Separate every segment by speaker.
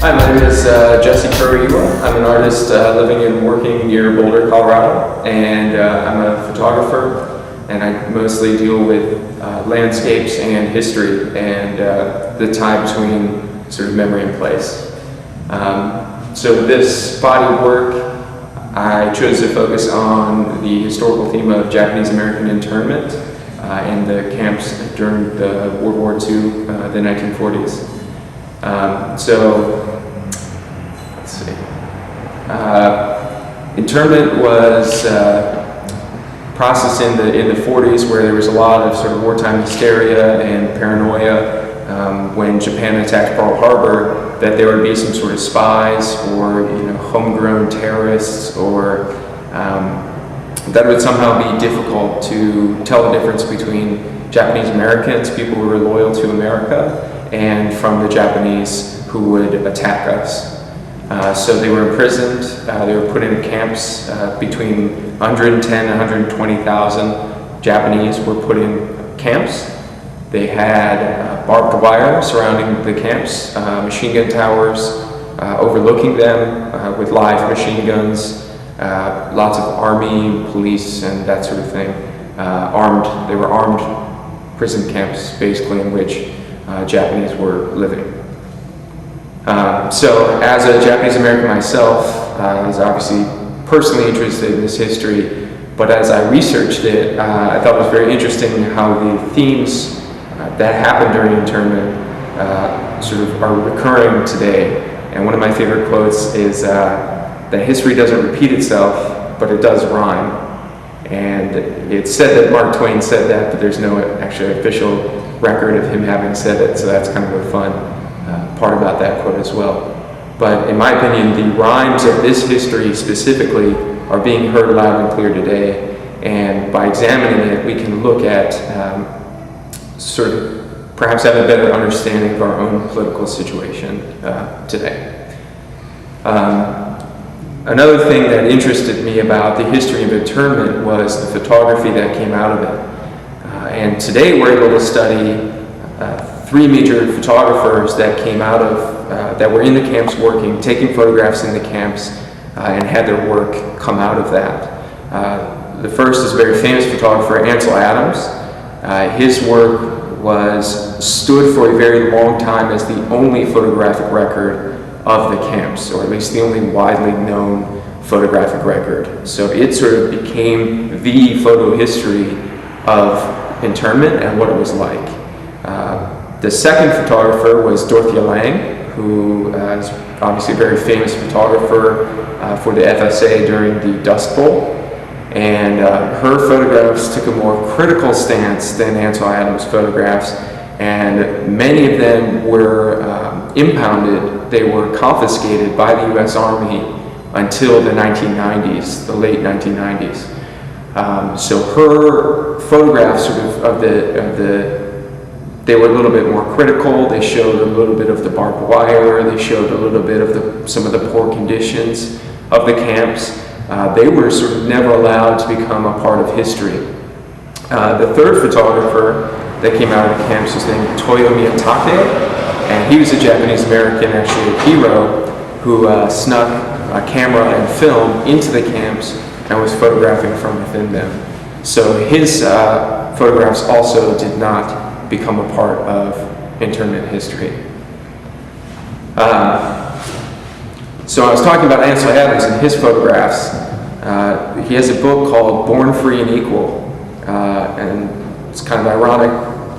Speaker 1: Hi, my name is Jesse Kuroiwa. I'm an artist living and working near Boulder, Colorado, and I'm a photographer, and I mostly deal with landscapes and history and the tie between sort of memory and place. So this body of work, I chose to focus on the historical theme of Japanese American internment in the camps during the World War II, the 1940s. Let's see. Internment was processed in the 40s, where there was a lot of sort of wartime hysteria and paranoia when Japan attacked Pearl Harbor, that there would be some sort of spies or homegrown terrorists, or that would somehow be difficult to tell the difference between Japanese Americans, people who were loyal to America, and from the Japanese who would attack us. So they were imprisoned, they were put in camps. Between 110 and 120,000 Japanese were put in camps. They had barbed wire surrounding the camps, machine gun towers overlooking them with live machine guns, lots of army, police, and that sort of thing. They were armed prison camps, basically, in which Japanese were living. So as a Japanese American myself, I was obviously personally interested in this history, but as I researched it, I thought it was very interesting how the themes that happened during internment sort of are recurring today. And one of my favorite quotes is that history doesn't repeat itself, but it does rhyme. And it's said that Mark Twain said that, but there's no actually official record of him having said it, so that's kind of a fun part about that quote as well. But in my opinion, the rhymes of this history specifically are being heard loud and clear today, and by examining it, we can look at sort of perhaps have a better understanding of our own political situation today. Another thing that interested me about the history of internment was the photography that came out of it. And today we're able to study three major photographers that came out of, that were in the camps working, taking photographs in the camps, and had their work come out of that. The first is a very famous photographer, Ansel Adams. His work stood for a very long time as the only photographic record of the camps, or at least the only widely known photographic record. So it sort of became the photo history of internment and what it was like. The second photographer was Dorothea Lange, who is obviously a very famous photographer for the FSA during the Dust Bowl. And her photographs took a more critical stance than Ansel Adams' photographs, and many of them were impounded. They were confiscated by the U.S. Army until the 1990s, the late 1990s. So her photographs they were a little bit more critical. They showed a little bit of the barbed wire. They showed a little bit of some of the poor conditions of the camps. They were sort of never allowed to become a part of history. The third photographer that came out of the camps was named Toyo Miyatake, and he was a Japanese American, actually a hero, who snuck a camera and film into the camps and was photographing from within them. So his photographs also did not become a part of internment history. So I was talking about Ansel Adams and his photographs. He has a book called Born Free and Equal, and it's kind of ironic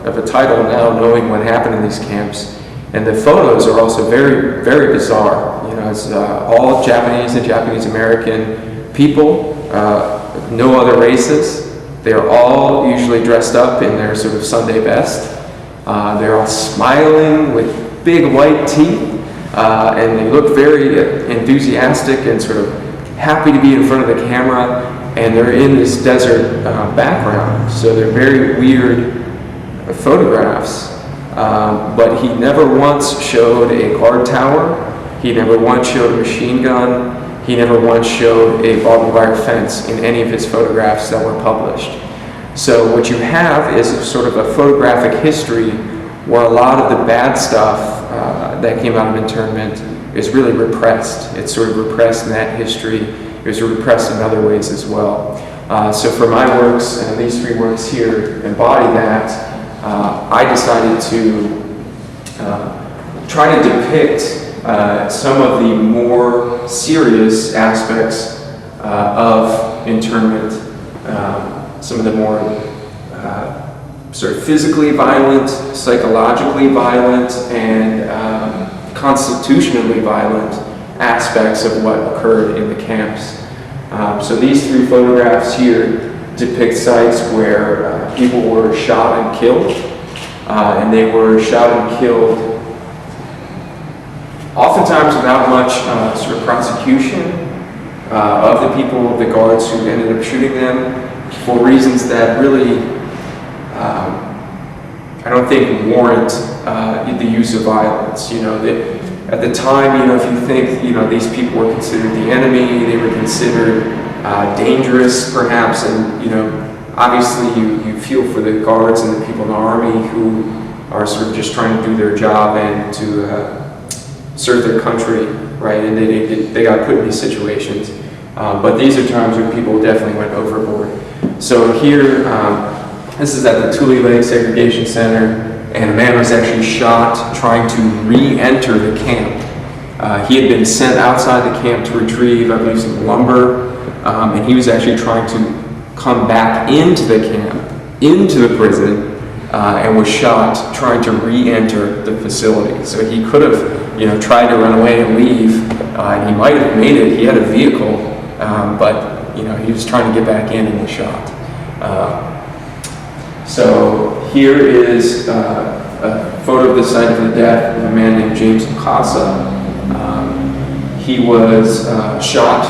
Speaker 1: of a title now, knowing what happened in these camps. And the photos are also very, very bizarre. It's all Japanese and Japanese American people, no other races. They're all usually dressed up in their sort of Sunday best. They're all smiling with big white teeth, and they look very enthusiastic and sort of happy to be in front of the camera, and they're in this desert background. So they're very weird photographs. But he never once showed a guard tower. He never once showed a machine gun. He never once showed a barbed wire fence in any of his photographs that were published. So what you have is sort of a photographic history where a lot of the bad stuff that came out of internment is really repressed. It's sort of repressed in that history. It was repressed in other ways as well. So for my works, and these three works here embody that, I decided to try to depict some of the more serious aspects of internment, some of the more sort of physically violent, psychologically violent, and constitutionally violent aspects of what occurred in the camps. So these three photographs here depict sites where people were shot and killed, and they were shot and killed oftentimes without much sort of prosecution of the people, the guards who ended up shooting them, for reasons that really I don't think warrant the use of violence. You know, at the time, you know, if you think, you know, these people were considered the enemy, they were considered dangerous, perhaps, and, you know, obviously you feel for the guards and the people in the army who are sort of just trying to do their job and to serve their country, right? And they got put in these situations. But these are times when people definitely went overboard. So here, this is at the Tule Lake Segregation Center, and a man was actually shot trying to re-enter the camp. He had been sent outside the camp to retrieve, I believe, some lumber, and he was actually trying to come back into the camp, into the prison, and was shot trying to re-enter the facility. So he could have, you know, tried to run away and leave, and he might have made it. He had a vehicle, but, you know, he was trying to get back in and was shot. So here is a photo of the site of the death of a man named James Mukasa. He was shot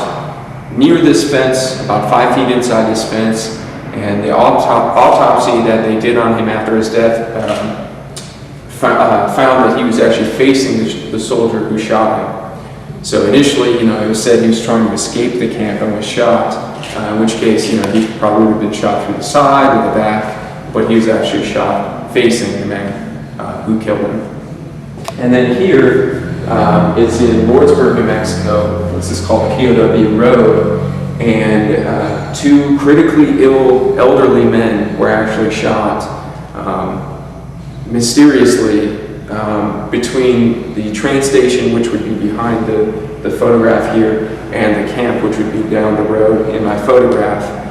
Speaker 1: near this fence, about 5 feet inside this fence, and the autopsy that they did on him after his death found that he was actually facing the soldier who shot him. So initially, you know, it was said he was trying to escape the camp and was shot, in which case, you know, he probably would have been shot through the side or the back, but he was actually shot facing the man who killed him. And then here, it's in Lordsburg, New Mexico. This is called KOW Road, and 2 critically ill elderly men were actually shot mysteriously between the train station, which would be behind the photograph here, and the camp, which would be down the road in my photograph.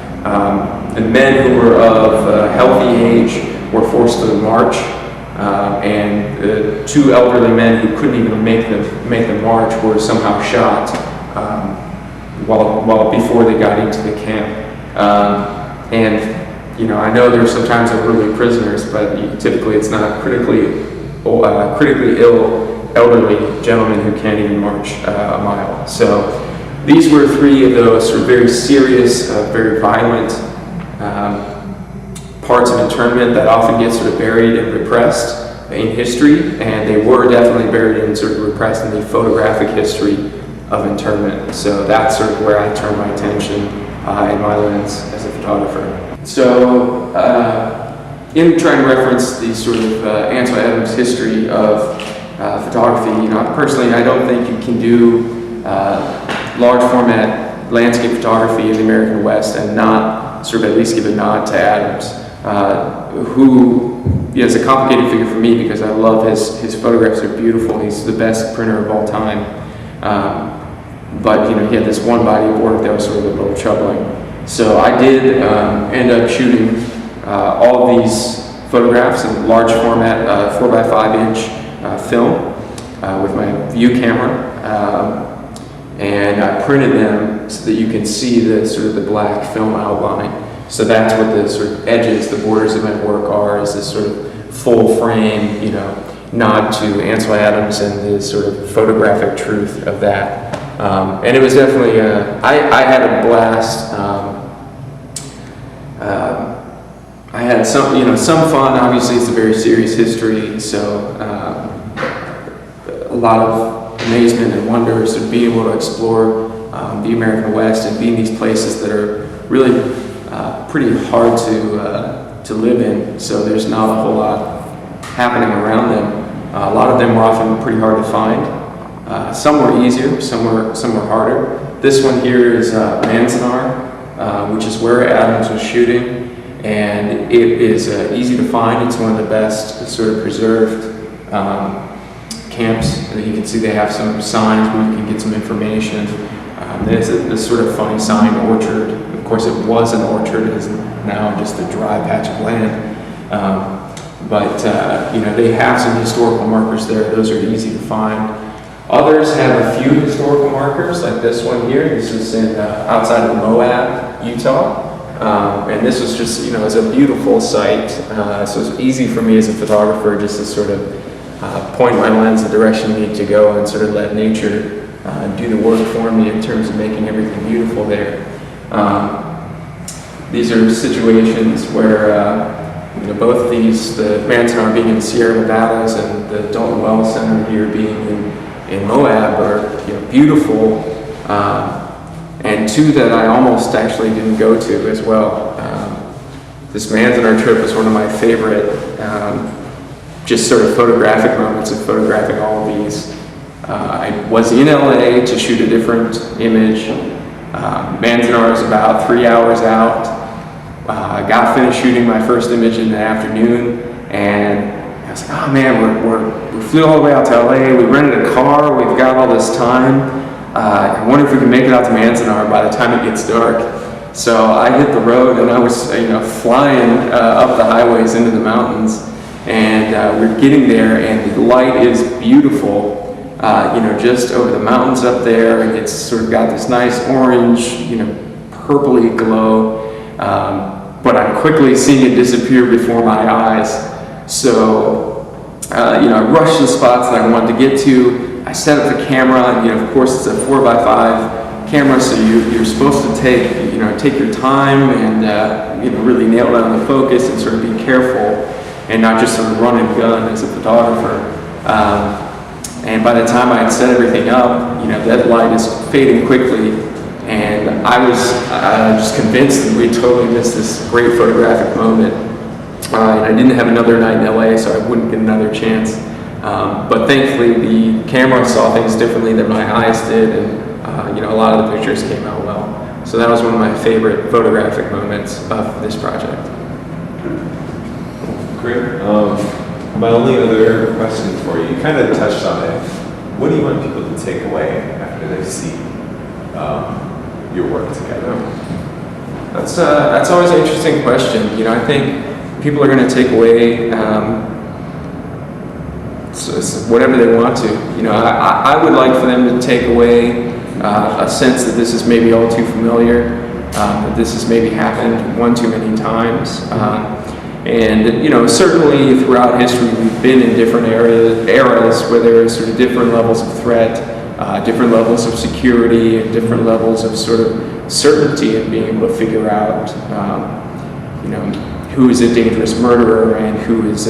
Speaker 1: The men who were of healthy age were forced to march, and the 2 elderly men who couldn't even make the march were somehow shot while before they got into the camp. And you know, I know there's sometimes elderly prisoners, but typically it's not critically ill elderly gentlemen who can't even march a mile. So these were 3 of those sort of very serious, very violent parts of internment that often get sort of buried and repressed in history, and they were definitely buried and sort of repressed in the photographic history of internment. So that's sort of where I turn my attention in my lens as a photographer. So in trying to reference the sort of Ansel Adams history of photography, you know, personally I don't think you can do large format landscape photography in the American West and not sort of at least give a nod to Adams, who is a complicated figure for me because I love his photographs. Are beautiful. He's the best printer of all time. But you know, he had this one body of work that was sort of a little troubling. So I did end up shooting all of these photographs in large format 4x5 inch film with my view camera. And I printed them so that you can see the sort of the black film outline. So that's what the sort of edges, the borders of my work are, is this sort of full frame, you know, nod to Ansel Adams and the sort of photographic truth of that. And it was definitely, I had a blast. I had some, you know, some fun. Obviously, it's a very serious history, so a lot of amazement and wonder of being able to explore the American West and be in these places that are really pretty hard to live in. So there's not a whole lot happening around them. A lot of them were often pretty hard to find. Some were easier, some were harder. This one here is Manzanar, which is where Adams was shooting, and it is easy to find. It's one of the best sort of preserved camps. You can see they have some signs where you can get some information. There's this sort of funny sign, orchard. Of course, it was an orchard. It is now just a dry patch of land. You know, they have some historical markers there. Those are easy to find. Others have a few historical markers, like this one here. This is in outside of Moab, Utah. And this was just, you know, it's a beautiful site. So it's easy for me as a photographer just to sort of point my lens the direction I need to go and sort of let nature do the work for me in terms of making everything beautiful there. These are situations where you know, both these, the Manzanar being in the Sierra Nevadas and the Dalton Wells Center here being in Moab are, you know, beautiful, and two that I almost actually didn't go to as well. This Manzanar trip was one of my favorite just sort of photographic moments of photographing all of these. I was in LA to shoot a different image. Manzanar is about 3 hours out. I got finished shooting my first image in the afternoon, and I was like, oh man, we flew all the way out to LA, we rented a car, we've got all this time. I wonder if we can make it out to Manzanar by the time it gets dark. So I hit the road, and I was, you know, flying up the highways into the mountains, and we're getting there, and the light is beautiful. You know, just over the mountains up there, and it's sort of got this nice orange, you know, purpley glow. But I'm quickly seeing it disappear before my eyes. So, you know, I rushed the spots that I wanted to get to. I set up the camera, and, you know, of course, it's a 4x5 camera, so you're supposed to take your time and, you know, really nail down the focus and sort of be careful and not just sort of run and gun as a photographer. And by the time I had set everything up, you know, that light is fading quickly, and I was just convinced that we totally missed this great photographic moment. And I didn't have another night in LA, so I wouldn't get another chance. But thankfully, the camera saw things differently than my eyes did, and you know, a lot of the pictures came out well. So that was one of my favorite photographic moments of this project.
Speaker 2: Great. My only other question for you kind of touched on it. What do you want people to take away after they see your work together?
Speaker 1: That's always an interesting question. You know, I think people are going to take away whatever they want to. You know, I would like for them to take away a sense that this is maybe all too familiar, that this has maybe happened one too many times. And, you know, certainly throughout history, we've been in different eras where there are sort of different levels of threat, different levels of security, and different levels of sort of certainty in being able to figure out, you know, who is a dangerous murderer and who is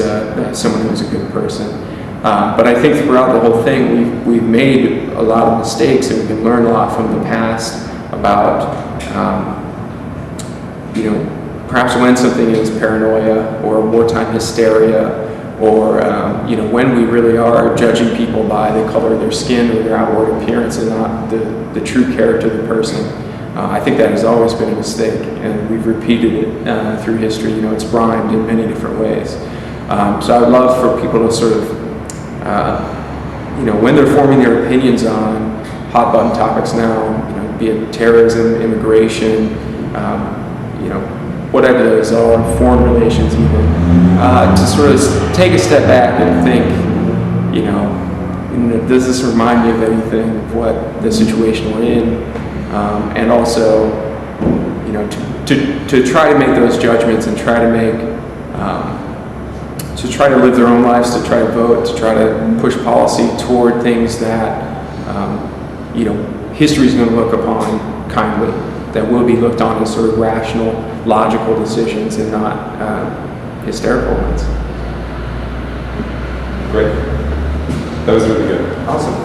Speaker 1: someone who is a good person. But I think throughout the whole thing, we've made a lot of mistakes, and we can learn a lot from the past about, you know, perhaps when something is paranoia or wartime hysteria, or you know, when we really are judging people by the color of their skin or their outward appearance and not the true character of the person. I think that has always been a mistake, and we've repeated it through history. You know, it's rhymed in many different ways. So I would love for people to sort of, you know, when they're forming their opinions on hot button topics now, you know, be it terrorism, immigration, you know, whatever those are, foreign relations even, to sort of take a step back and think, you know, does this remind me of anything of what the situation we're in? And also, you know, to try to make those judgments and try to make, to try to live their own lives, to try to vote, to try to push policy toward things that, you know, history is going to look upon kindly, that will be looked on as sort of rational, logical decisions and not hysterical ones.
Speaker 2: Great. That was really good.
Speaker 1: Awesome.